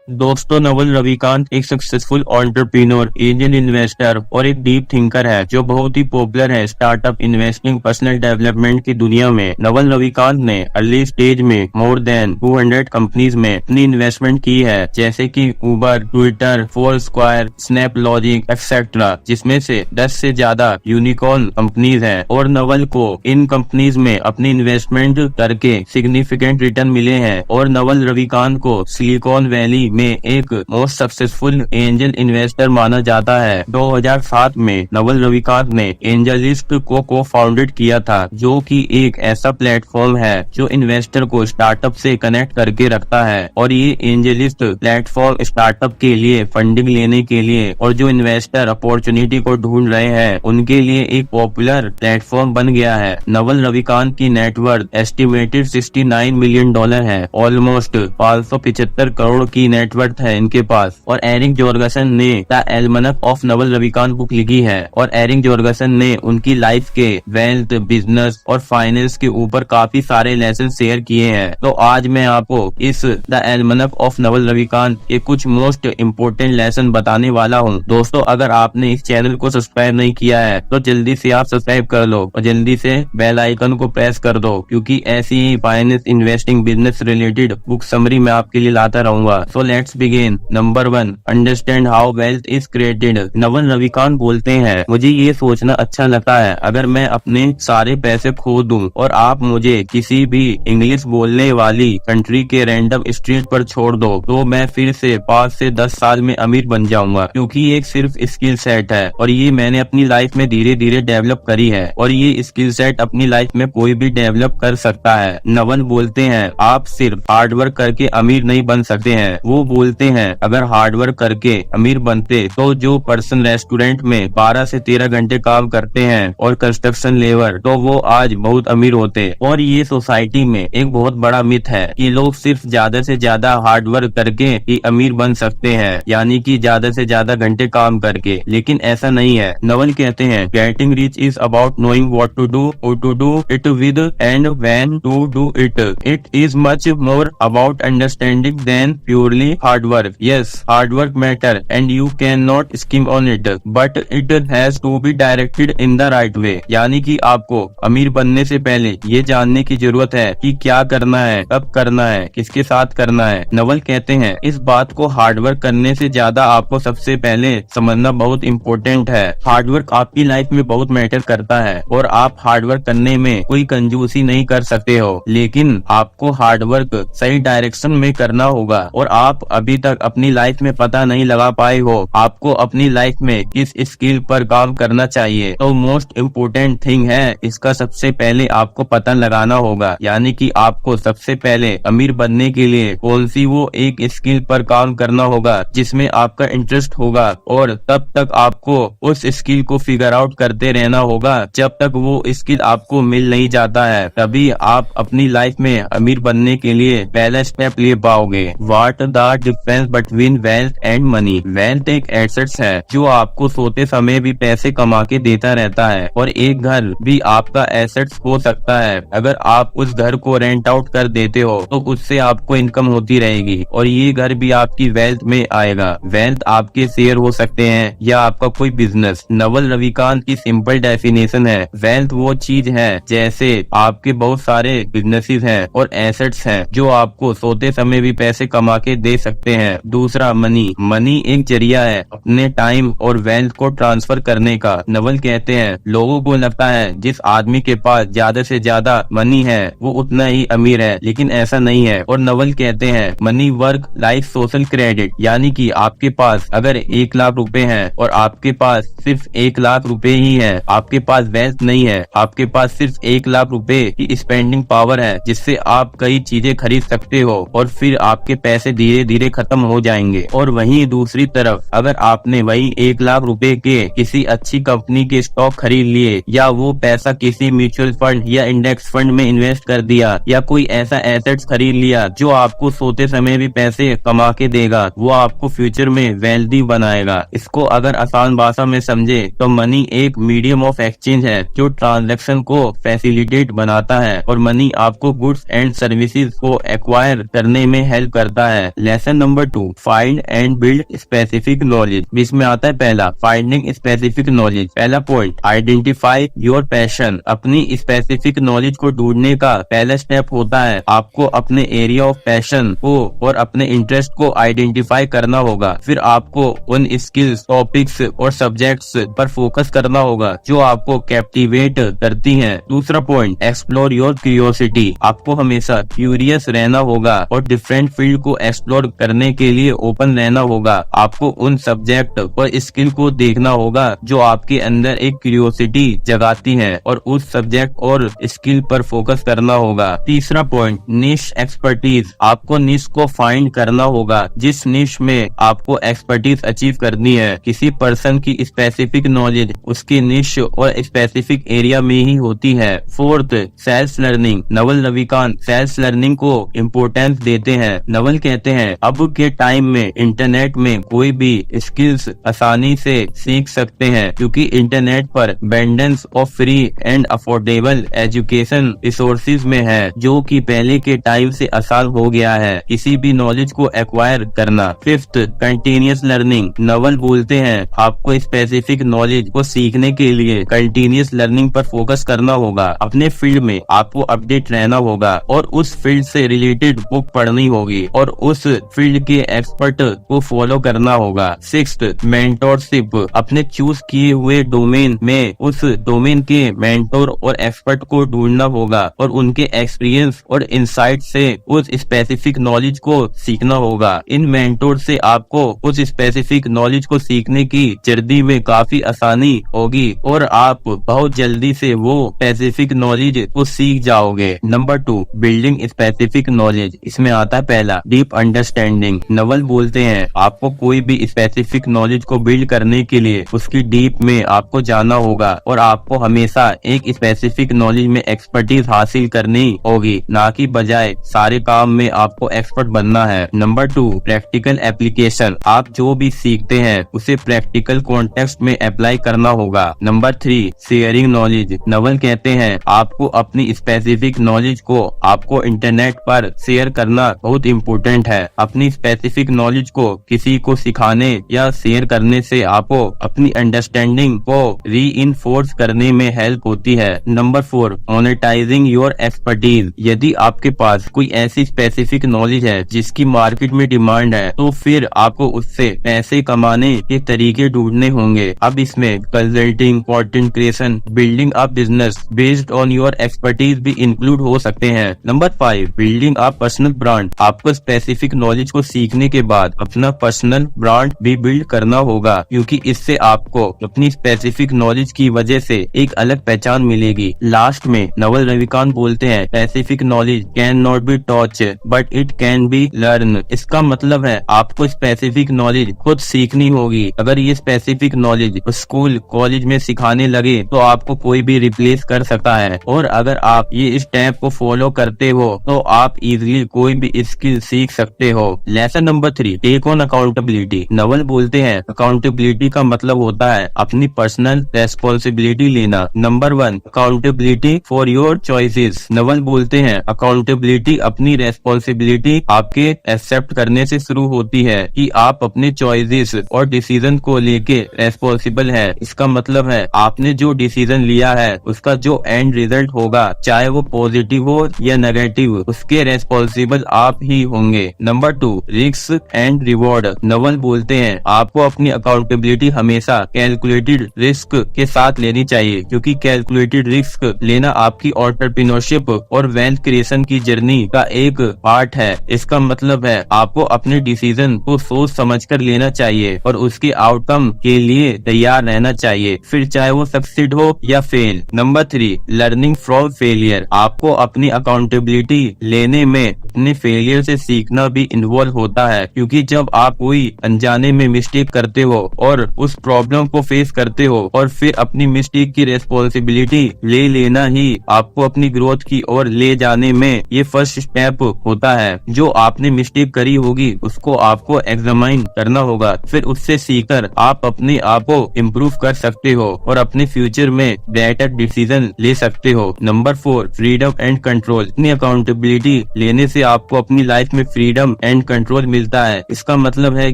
दोस्तों, नवल रविकांत एक successful entrepreneur, angel investor और एक डीप थिंकर है जो बहुत ही पॉपुलर है स्टार्टअप इन्वेस्टिंग पर्सनल डेवलपमेंट की दुनिया में। नवल रविकांत ने अर्ली स्टेज में मोर देन 200 कंपनीज में अपनी इन्वेस्टमेंट की है, जैसे कि उबर, ट्विटर, फोरस्क्वायर, स्नैपलॉजिक एक्सेट्रा, जिसमें से 10 से ज्यादा यूनिकॉर्न कंपनीज हैं। और नवल को इन कंपनीज में अपनी इन्वेस्टमेंट करके सिग्निफिकेंट रिटर्न मिले हैं। और नवल रविकांत को सिलिकॉन वैली में एक मोस्ट सक्सेसफुल एंजल इन्वेस्टर माना जाता है। 2007 में नवल रविकांत ने एंजलिस्ट को फाउंडेड किया था, जो कि एक ऐसा प्लेटफॉर्म है जो इन्वेस्टर को स्टार्टअप से कनेक्ट करके रखता है। और ये एंजलिस्ट प्लेटफॉर्म स्टार्टअप के लिए फंडिंग लेने के लिए और जो इन्वेस्टर अपॉर्चुनिटी को ढूंढ रहे हैं उनके लिए एक पॉपुलर प्लेटफॉर्म बन गया है। नवल रविकांत की नेटवर्थ एस्टिमेटेड $69 मिलियन है, ऑलमोस्ट 575 करोड़ की नेटवर्थ है इनके पास। और एरिक जॉर्गसन ने the almanack of Naval Ravikant book लिखी है और एरिक जॉर्गसन ने उनकी लाइफ के वेल्थ, बिजनेस और फाइनेंस के ऊपर काफी सारे लेसन शेयर किए हैं। तो आज मैं आपको इस the almanack of Naval Ravikant के कुछ मोस्ट इम्पोर्टेंट लेसन बताने वाला हूँ। दोस्तों, अगर आपने इस चैनल को सब्सक्राइब नहीं किया है तो जल्दी से आप सब्सक्राइब कर लो और जल्दी से बेल आइकन को प्रेस कर दो, क्योंकि ऐसी ही finance, investing, business related book summary मैं आपके लिए लाता रहूंगा। So let's begin. Number 1, understand how wealth is created. Naval Ravikant बोलते हैं, मुझे ये सोचना अच्छा लगता है, अगर मैं अपने सारे पैसे खो दूं और आप मुझे किसी भी इंग्लिश बोलने वाली कंट्री के रैंडम स्ट्रीट पर छोड़ दो, तो मैं फिर से 5 से 10 साल में अमीर बन जाऊंगा, क्योंकि ये एक सिर्फ स्किल सेट है और ये मैंने अपनी लाइफ में धीरे धीरे डेवलप करी है। और ये स्किल सेट अपनी लाइफ में कोई भी डेवलप कर सकता है। नवल बोलते हैं, आप सिर्फ हार्डवर्क करके अमीर नहीं बन सकते हैं। वो बोलते हैं, अगर हार्डवर्क करके अमीर बनते तो जो पर्सन रेस्टोरेंट में 12 से 13 घंटे काम करते हैं और कंस्ट्रक्शन लेबर, तो वो आज बहुत अमीर होते। और ये सोसाइटी में एक बहुत बड़ा मिथ है कि लोग सिर्फ ज्यादा से ज्यादा हार्डवर्क करके ही अमीर बन सकते हैं, यानी कि ज्यादा से ज्यादा घंटे काम करके। लेकिन ऐसा नहीं है। नवल कहते हैं, getting rich is about knowing what to do, how to do it with and when to do it. It is much more about understanding than purely hard work. Yes, hard work matter and you can not scheme on it, but it has to be directed in the right way. यानी कि आपको अमीर बनने से पहले ये जानने की जरूरत है कि क्या करना है, कब करना है, किसके साथ करना है। नवल कहते हैं, इस बात को हार्डवर्क करने से ज्यादा आपको सबसे पहले समझना बहुत इम्पोर्टेंट है। हार्डवर्क आपकी लाइफ में बहुत मैटर करता है और आप हार्डवर्क करने में कोई कंजूसी नहीं कर सकते हो, लेकिन आपको हार्डवर्क सही डायरेक्शन में करना होगा। और आप अभी तक अपनी लाइफ में पता नहीं लगा पाए हो आपको अपनी लाइफ में किस स्किल पर काम करना चाहिए, तो मोस्ट इम्पोर्टेंट थिंग है, इसका सबसे पहले आपको पता लगाना होगा। यानी कि आपको सबसे पहले अमीर बनने के लिए कौन सी वो एक स्किल पर काम करना होगा जिसमें आपका इंटरेस्ट होगा, और तब तक आपको उस स्किल को फिगर आउट करते रहना होगा जब तक वो स्किल आपको मिल नहीं जाता है। तभी आप अपनी लाइफ में अमीर बनने के लिए पहला स्टेप ले पाओगे। What the difference between wealth and money. Wealth एक एसेट्स है जो आपको सोते समय भी पैसे कमा के देता रहता है, और एक घर भी आपका एसेट्स हो सकता है। अगर आप उस घर को रेंट आउट कर देते हो तो उससे आपको इनकम होती रहेगी और ये घर भी आपकी वेल्थ में आएगा। वेल्थ आपके शेयर हो सकते हैं या आपका कोई बिजनेस। नवल रविकांत की सिंपल डेफिनेशन है, वेल्थ वो चीज है जैसे आपके बहुत सारे बिजनेसेस हैं और एसेट्स हैं जो आपको सोते समय भी पैसे कमा के दे सकते हैं। दूसरा, मनी। मनी एक जरिया है अपने टाइम और वेल्थ को ट्रांसफर करने का। नवल कहते हैं, लोगों को लगता है जिस आदमी के पास ज्यादा से ज्यादा मनी है वो उतना ही अमीर है, लेकिन ऐसा नहीं है। और नवल कहते हैं, money work like social credit. यानी कि आपके पास अगर 1 लाख रुपए हैं और आपके पास सिर्फ 1 लाख रुपए ही है, आपके पास वेल्थ नहीं है, आपके पास सिर्फ 1 लाख रुपए की स्पेंडिंग पावर है जिससे आप कई चीजें खरीद सकते हो, और फिर आपके पैसे धीरे धीरे खत्म हो जाएंगे। और वहीं दूसरी तरफ अगर आपने वही 1 लाख रुपए के किसी अच्छी कंपनी के स्टॉक खरीद लिए, या वो पैसा किसी म्यूचुअल फंड या इंडेक्स फंड में इन्वेस्ट कर दिया, या कोई ऐसा एसेट्स खरीद लिया जो आपको सोते समय भी पैसे कमा के देगा, वो आपको फ्यूचर में वेल्दी बनाएगा। इसको अगर आसान भाषा में समझे तो मनी एक मीडियम ऑफ एक्सचेंज है जो ट्रांजैक्शन को फैसिलिटेट बनाता है, और मनी आपको गुड्स एंड सर्विसेज को एक्वायर करने में हेल्प करता है। Lesson number 2, find and build specific knowledge. इसमें आता है पहला, फाइंडिंग स्पेसिफिक नॉलेज। पहला पॉइंट, आइडेंटिफाई योर पैशन। अपनी स्पेसिफिक नॉलेज को ढूंढने का पहला स्टेप होता है आपको अपने एरिया ऑफ पैशन को और अपने इंटरेस्ट को आइडेंटिफाई करना होगा। फिर आपको उन स्किल्स, टॉपिक्स और सब्जेक्ट्स पर फोकस करना होगा जो आपको कैप्टिवेट करती हैं। दूसरा पॉइंट, एक्सप्लोर योर क्यूरियोसिटी। आपको हमेशा क्यूरियस रहना होगा और डिफरेंट फील्ड को एक्सप्लोर करने के लिए ओपन रहना होगा। आपको उन सब्जेक्ट और स्किल को देखना होगा जो आपके अंदर एक क्यूरियोसिटी जगाती है और उस सब्जेक्ट और स्किल पर फोकस करना होगा। तीसरा पॉइंट, निश एक्सपर्टीज। आपको निश को फाइंड करना होगा जिस निश में आपको एक्सपर्टीज अचीव करनी है। किसी पर्सन की स्पेसिफिक नॉलेज उसकी निश और स्पेसिफिक एरिया में ही होती है। Fourth, self learning. Naval Ravikant self learning को इम्पोर्टेंस देते हैं। नवल कहते हैं अब के टाइम में इंटरनेट में कोई भी स्किल्स आसानी से सीख सकते हैं क्योंकि इंटरनेट पर abundance of free and affordable education resources में है जो कि पहले के टाइम से आसान हो गया है किसी भी नॉलेज को एक्वायर करना। Fifth, continuous learning. नवल बोलते हैं आपको स्पेसिफिक नॉलेज को सीखने के लिए कंटिन्यूअस लर्निंग पर फोकस करना होगा। अपने फील्ड में आपको अपडेट रहना होगा और उस फील्ड से रिलेटेड बुक पढ़नी होगी और उस फील्ड के एक्सपर्ट को फॉलो करना होगा। Sixth, mentorship. अपने चूज किए हुए डोमेन में उस डोमेन के मेंटोर और एक्सपर्ट को ढूंढना होगा और उनके एक्सपीरियंस और इंसाइट से उस स्पेसिफिक नॉलेज को सीखना होगा। इन मेंटोर से आपको उस स्पेसिफिक नॉलेज को सीखने की जर्नी में काफी आसानी होगी और आप बहुत जल्दी से वो स्पेसिफिक नॉलेज को सीख जाओगे। Number 2, building specific knowledge. इसमें आता है पहला, डीप अंडरस्टैंडिंग। नवल बोलते हैं आपको कोई भी स्पेसिफिक नॉलेज को बिल्ड करने के लिए उसकी डीप में आपको जाना होगा और आपको हमेशा एक स्पेसिफिक नॉलेज में एक्सपर्टीज हासिल करनी होगी, ना कि बजाय सारे काम में आपको एक्सपर्ट बनना है। Number 2, practical application. आप जो भी सीखते हैं उसे प्रैक्टिकल कॉन्टेक्स्ट में अप्लाई करना होगा। Number 3, sharing knowledge. नवल कहते हैं आपको अपनी स्पेसिफिक नॉलेज को आपको इंटरनेट पर शेयर करना बहुत इम्पोर्टेंट है। अपनी स्पेसिफिक नॉलेज को किसी को सिखाने या शेयर करने से आपको अपनी अंडरस्टैंडिंग को रीइंफोर्स करने में हेल्प होती है। Number 4, monetising your expertise. यदि आपके पास कोई ऐसी स्पेसिफिक नॉलेज है जिसकी मार्केट में डिमांड है तो फिर आपको उससे पैसे कमाने के तरीके ढूंढने होंगे। अब इसमें consulting, content creation, building a business based on your expertise भी इंक्लूड हो सकते हैं। Number 5, building a personal brand. आपको स्पेसिफिक नॉलेज को सीखने के बाद अपना पर्सनल ब्रांड भी बिल्ड करना होगा क्योंकि इससे आपको अपनी स्पेसिफिक नॉलेज की वजह से एक अलग पहचान मिलेगी। लास्ट में नवल रविकांत बोलते हैं specific knowledge can not be टॉच but it can be learn. इसका मतलब है आपको स्पेसिफिक नॉलेज खुद सीखनी होगी। अगर ये स्पेसिफिक नॉलेज स्कूल कॉलेज में सिखाने लगे तो आपको कोई भी रिप्लेस कर सकता है और अगर आप ये स्टेप को फॉलो करते हो तो आप इजीली कोई भी स्किल सीख सकते हो। Lesson number 3, take on accountability. Naval बोलते हैं अकाउंटेबिलिटी का मतलब होता है अपनी पर्सनल रेस्पॉन्सिबिलिटी लेना। Number 1, accountability for your choices. Naval बोलते हैं अकाउंटेबिलिटी अपनी रेस्पॉन्सिबिलिटी आपके एक्सेप्ट करने से शुरू होती है कि आप अपने चॉइसेस और डिसीजन को लेके रेस्पॉन्सिबल है। इसका मतलब है आपने जो डिसीजन लिया है उसका जो एंड रिजल्ट होगा चाहे वो पॉजिटिव हो या नेगेटिव, उसके रेस्पॉन्सिबल आप ही होंगे। Number 2, risk and reward. Naval बोलते हैं आपको अपनी अकाउंटेबिलिटी हमेशा कैलकुलेटेड रिस्क के साथ लेनी चाहिए क्योंकि कैलकुलेटेड रिस्क लेना आपकी एंटरप्रेन्योरशिप और वेल्थ क्रिएशन की जर्नी का एक पार्ट है। इसका मतलब है आपको अपने डिसीजन को सोच समझकर लेना चाहिए और उसके आउटकम के लिए तैयार रहना चाहिए, फिर चाहे वो सक्सीड हो या fail. Number 3, learning from failure. आपको अपनी अकाउंटेबिलिटी लेने में अपने फेलियर से सीखना भी इन्वॉल्व होता है क्योंकि जब आप कोई अनजाने में मिस्टेक करते हो और उस प्रॉब्लम को फेस करते हो और फिर अपनी मिस्टेक की रेस्पॉन्सिबिलिटी ले लेना ही आपको अपनी ग्रोथ की ओर ले जाने में ये फर्स्ट स्टेप होता है। जो आपने मिस्टेक करी होगी उसको आपको एग्जामाइन करना होगा, फिर उससे सीखकर आप अपने आप को इम्प्रूव कर सकते हो और अपने फ्यूचर में बेटर डिसीजन ले सकते हो। Number 4, freedom and control. अपनी अकाउंटेबिलिटी लेने से आपको अपनी लाइफ में फ्रीडम एंड कंट्रोल मिलता है। इसका मतलब है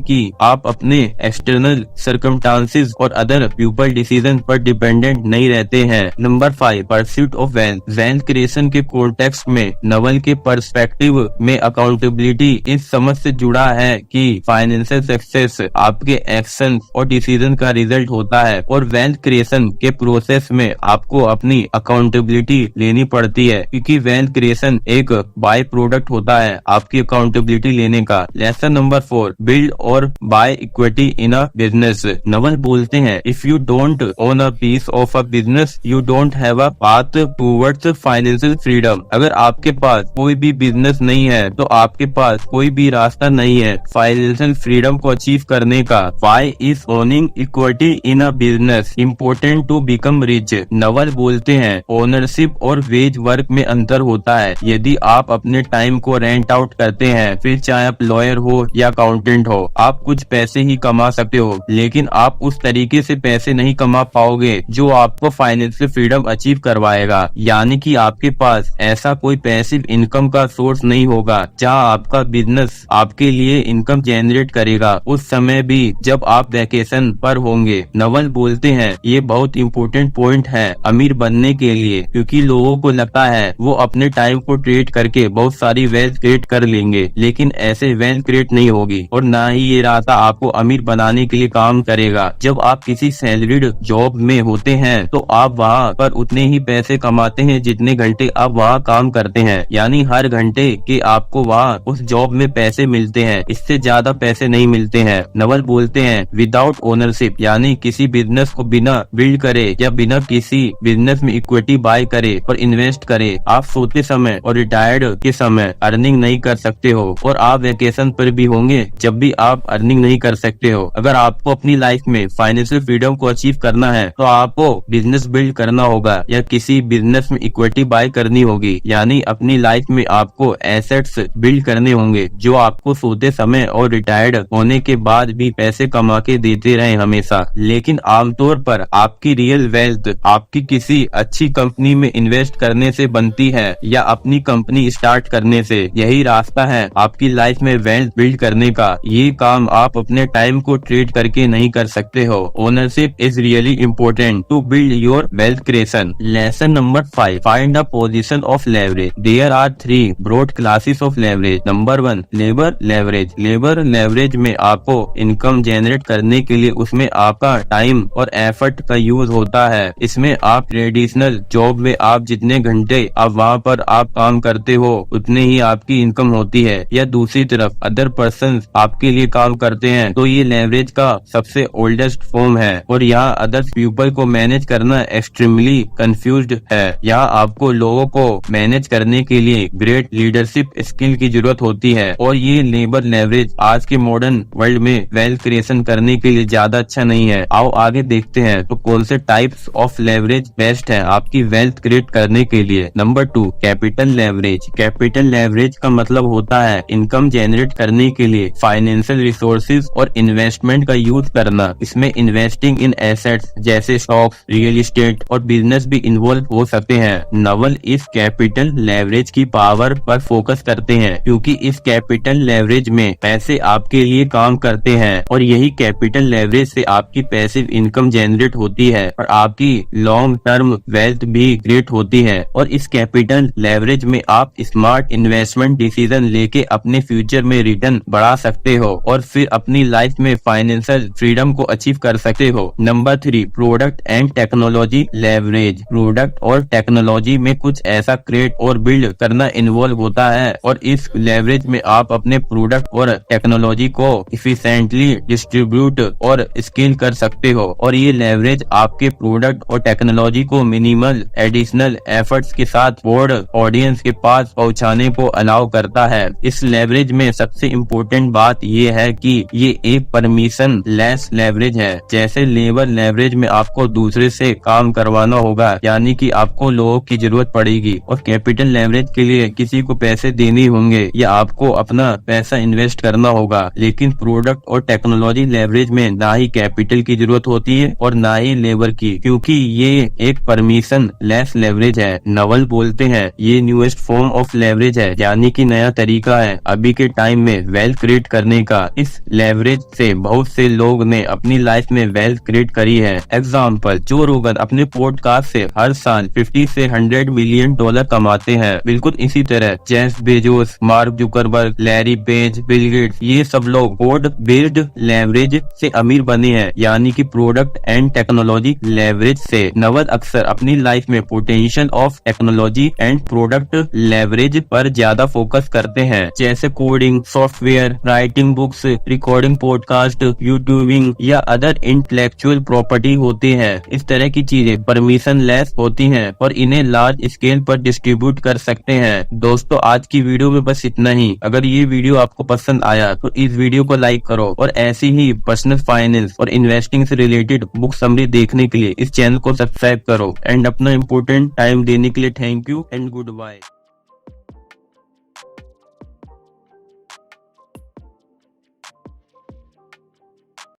कि आप अपने एक्सटर्नल सर्कमस्टांसेस और अदर पीपल डिसीजन पर डिपेंडेंट नहीं रहते हैं। Number 5, pursuit of wealth. Wealth creation के कॉन्टेक्स्ट में नवल के पर्सपेक्टिव में अकाउंटेबिलिटी इस समझ से जुड़ा है कि फाइनेंशियल सक्सेस आपके एक्शन और डिसीजन का रिजल्ट होता है और वेल्थ क्रिएशन के प्रोसेस में आपको अपनी अकाउंटेबिलिटी लेनी पड़ती है, क्योंकि वेल्थ क्रिएशन एक बाय प्रोडक्ट होता है आपकी अकाउंटेबिलिटी लेने का। लेसन नंबर 4, बिल्ड और buy equity in a business. Naval बोलते हैं, if you don't own a piece of a business you don't have a path towards financial freedom. अगर आपके पास कोई भी बिजनेस नहीं है तो आपके पास कोई भी रास्ता नहीं है फाइनेंशियल फ्रीडम को अचीव करने का। Why is owning equity in a business important to become rich. Naval बोलते हैं, ओनरशिप और वेज वर्क में अंतर होता है। यदि आप अपने टाइम को रेंट आउट करते हैं, फिर चाहे आप लॉयर हो या अकाउंटेंट हो, आप कुछ पैसे ही कमा सकते हो, लेकिन आप उस तरीके से पैसे नहीं कमा पाओगे जो आपको फाइनेंशियल फ्रीडम अचीव करवाएगा। यानी कि आपके पास ऐसा कोई पैसिव इनकम का सोर्स नहीं होगा जहां आपका बिजनेस आपके लिए इनकम जनरेट करेगा उस समय भी जब आप वेकेशन पर होंगे। नवल बोलते हैं, ये बहुत इंपॉर्टेंट पॉइंट है अमीर बनने के लिए, क्योंकि लोगों को लगता है वो अपने टाइम को ट्रेड करके बहुत सारी वेल्थ क्रिएट कर लेंगे, लेकिन ऐसे वेल्थ क्रिएट नहीं होगी और ना ही ये रास्ता आपको अमीर बनाने के लिए काम करेगा। जब आप किसी सैलरीड जॉब में होते हैं तो आप वहाँ पर उतने ही पैसे कमाते हैं जितने घंटे आप वहाँ काम करते हैं, यानी हर घंटे के आपको वहाँ उस जॉब में पैसे मिलते हैं, इससे ज्यादा पैसे नहीं मिलते हैं। नवल बोलते हैं, विदाउट ओनरशिप, यानी किसी बिजनेस को बिना बिल्ड करे या बिना किसी बिजनेस में इक्विटी बाय करे और इन्वेस्ट करे, आप सोते समय और रिटायर्ड के समय अर्निंग नहीं कर सकते हो और आप वेकेशन पर भी होंगे जब भी आप अर्निंग नहीं कर सकते हो। अगर आपको अपनी लाइफ में फाइनेंशियल फ्रीडम को अचीव करना है तो आपको बिजनेस बिल्ड करना होगा या किसी बिजनेस में इक्विटी बाय करनी होगी, यानी अपनी लाइफ में आपको एसेट्स बिल्ड करने होंगे जो आपको सोते समय और रिटायर्ड होने के बाद भी पैसे कमा के देते रहे हमेशा। लेकिन आमतौर पर आपकी रियल वेल्थ आपकी किसी अच्छी कंपनी में इन्वेस्ट करने से बनती है या अपनी कंपनी स्टार्ट करने से। यही रास्ता है आपकी लाइफ में वेल्थ बिल्ड करने का। ये काम आप अपने टाइम को ट्रेड करके नहीं कर सकते हो। Ownership is really important to build your wealth creation. Lesson number 5, find the position of leverage. There are 3 broad classes of leverage. Number 1, labour leverage. Labour leverage में आपको इनकम जनरेट करने के लिए उसमें आपका टाइम और एफर्ट का use होता है। इसमें आप ट्रेडिशनल जॉब में आप जितने घंटे आप वहाँ पर आप काम करते हो उतने ही आपकी इनकम होती है, या दूसरी तरफ अदर पर्सन आपके लिए काम करते हैं, तो ये लेवरेज का सबसे ओल्डेस्ट फॉर्म है और यहाँ अदर पीपल को मैनेज करना एक्सट्रीमली कंफ्यूज्ड है। यहाँ आपको लोगों को मैनेज करने के लिए ग्रेट लीडरशिप स्किल की जरूरत होती है और ये लेबर लेवरेज आज के मॉडर्न वर्ल्ड में वेल्थ क्रिएशन करने के लिए ज्यादा अच्छा नहीं है। आओ आगे देखते हैं तो कौन से टाइप्स ऑफ लेवरेज बेस्ट है आपकी वेल्थ क्रिएट करने के लिए। Number 2, capital leverage. Capital leverage का मतलब होता है इनकम जनरेट करने के लिए फाइनेंशियल रिसोर्सेज और इन्वेस्टमेंट का यूज करना। इसमें इन्वेस्टिंग इन एसेट्स जैसे स्टॉक्स, रियल एस्टेट और बिजनेस भी इन्वॉल्व हो सकते हैं। नवल इस कैपिटल लेवरेज की पावर पर फोकस करते हैं, क्योंकि इस कैपिटल लेवरेज में पैसे आपके लिए काम करते हैं और यही कैपिटल लेवरेज से आपकी पैसिव इनकम जनरेट होती है और आपकी लॉन्ग टर्म वेल्थ भी क्रिएट होती है। और इस कैपिटल लेवरेज में आप स्मार्ट इन्वेस्टमेंट डिसीजन लेके अपने फ्यूचर में रिटर्न बढ़ा सकते हो और फिर अपनी लाइफ में फाइनेंशियल फ्रीडम को अचीव कर सकते हो। Number 3, product and technology leverage. Product और टेक्नोलॉजी में कुछ ऐसा क्रिएट और बिल्ड करना इन्वॉल्व होता है और इस लेवरेज में आप अपने प्रोडक्ट और टेक्नोलॉजी को इफिशिएंटली डिस्ट्रीब्यूट और स्केल कर सकते हो और ये लेवरेज आपके प्रोडक्ट और टेक्नोलॉजी को मिनिमल एडिशनल एफर्ट्स के साथ ब्रॉड ऑडियंस के पास पहुंचाने को अलाउ करता है। इस लेवरेज में सबसे इम्पोर्टेंट बात ये है कि ये एक परमिशन लेस लेवरेज है। जैसे लेबर लेवरेज में आपको दूसरे से काम करवाना होगा, यानी कि आपको लोगों की जरूरत पड़ेगी और कैपिटल लेवरेज के लिए किसी को पैसे देने होंगे या आपको अपना पैसा इन्वेस्ट करना होगा। लेकिन प्रोडक्ट और टेक्नोलॉजी लेवरेज में ना ही कैपिटल की जरूरत होती है और ना ही लेबर की, क्योंकि ये एक परमिशन लेस लेवरेज है। नवल बोलते हैं ये न्यूएस्ट फॉर्म ऑफ लेवरेज है, यानी कि नया तरीका है। अभी के टाइम में वेल्थ क्रिएट करने का। इस लेवरेज से बहुत से लोग ने अपनी लाइफ में वेल्थ क्रिएट करी है। एग्जाम्पल, जो रोगन अपने पॉडकास्ट से हर साल 50 से 100 मिलियन डॉलर कमाते हैं। बिल्कुल इसी तरह Jeff Bezos, mark Zuckerberg, Larry page, Bill Gates, ये सब लोग पॉड बेस्ड लेवरेज से अमीर बने हैं, यानी कि प्रोडक्ट एंड टेक्नोलॉजी लेवरेज से। नवद अक्सर अपनी लाइफ में potential of technology and product leverage पर ज्यादा फोकस करते हैं, जैसे coding, software, writing books, recording podcast, YouTubing या अदर इंटेलेक्चुअल प्रॉपर्टी होती है। इस तरह की चीजें परमिशन लेस होती हैं और इन्हें लार्ज स्केल पर डिस्ट्रीब्यूट कर सकते हैं। दोस्तों, आज की वीडियो में बस इतना ही। अगर ये वीडियो आपको पसंद आया तो इस वीडियो को लाइक करो और ऐसी ही पर्सनल फाइनेंस और इन्वेस्टिंग से रिलेटेड बुक समरी देखने के लिए इस चैनल को सब्सक्राइब करो। एंड अपना इम्पोर्टेंट टाइम देने के लिए thank you and good bye.